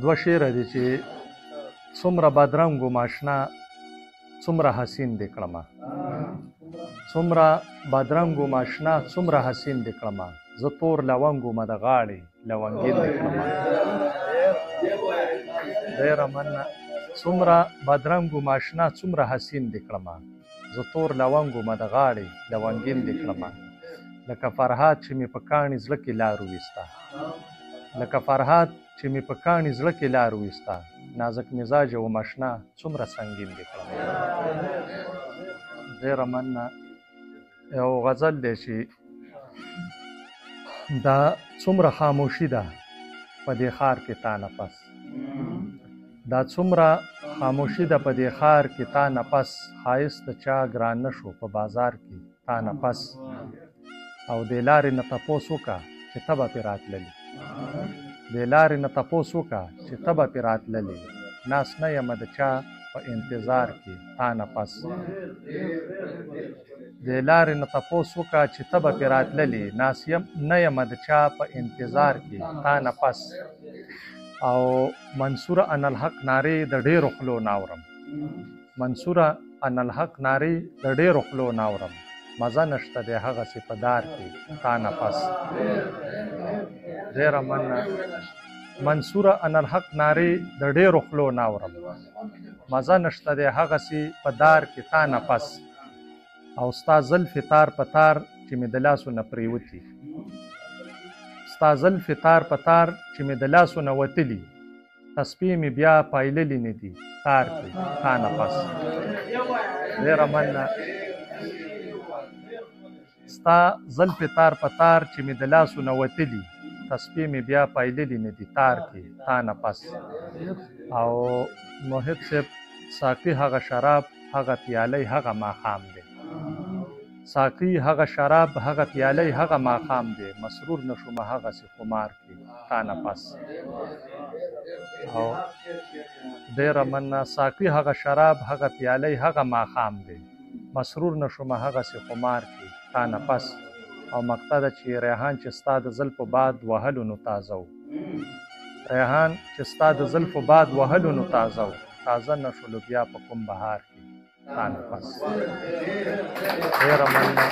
دوه شعره دي چې څومره بدرنګو ماشنا څومره حسین دې کړمه، څومره بدرنګو ماشنا څومره حسین دې کړمه، زه تور لونګو مه د غاړې لونګین دې کړمه. ډېره مننه. څومره بدرنګو ماشنا څومره حسین دې کړمه، زه تور لونګو مه د غاړې لونګین دې کړمه. لکه فرهاد چې مې په کاڼي زړه کې لار وویسته، لکه فرهاد چې مې په کاڼي زړه کې لار وویسته، نازک مزاجه و مشنا څومره سنګین دې کړمه. ډېره مننه. یو غزل دی چې دا څومره خاموشي ده په دې ښار کې تا نه پس، دا څومره خاموشي ده په دې ښار کې تا نه پس، ښایست د چا ګران نه شو په بازار کې تا نه پس. او دې لارې نه تپوس وکړه چې ته به پرې راتللې، دې لارې نه تپوس وکړه چې ته به پرې راتللې، ناست نه یمه د چا په انتظار کې تا نه پس. دې لارې نه تپوس وکړه چې ته به پرې راتللې، ناست نه یمه د چا په انتظار کې تا نه پس. او منصوره انالحق نارې د ډېرو خولو ناورم، منصوره انالحق نارې د ډېرو خولو ناورم، مزه نشته دی هغسې په دار کې تا نه پس. ډېره مننه. منصوره انالحق نارې د ډېرو خولو ناورم، مزه نشته دی هغسې په دار کې تا نه پس. او ستا زلفې تار په تار چې مې د لاسو نه پرېوتي، ستا زلفې تار په تار چې مې د لاسو نه وتلي، تسپې مې بیا پایللي نه دي تار کې تا نه پس. ډېره مننه. ستا زلفې تار په تار چې مې د لاسو نه وتلي، تسپې مې بیا پایللي نه دي تار کې تا نه پس. او موحد صاحب ساقي هغه شراب هغه پیالی هغه ماښام دی، ساقي هغه شراب هغه پیالی هغه ماښام دی، مسرور نه شومه هغسې خمار کې تا نه پس. او ډېره مننه. ساقي هغه شراب هغه پیالی هغه ماښام دی، مسرور نه شومه هغسې خمار کې تا نه پس. او مقطع ده چې ریحان چې ستا د زلفو باد وهلو نو تازه و، ریحان چې ستا د زلفو باد وهلو نو تازه و، تازه نه شولو بیا په کوم بهار کې تا نه پس. ډېره مننه.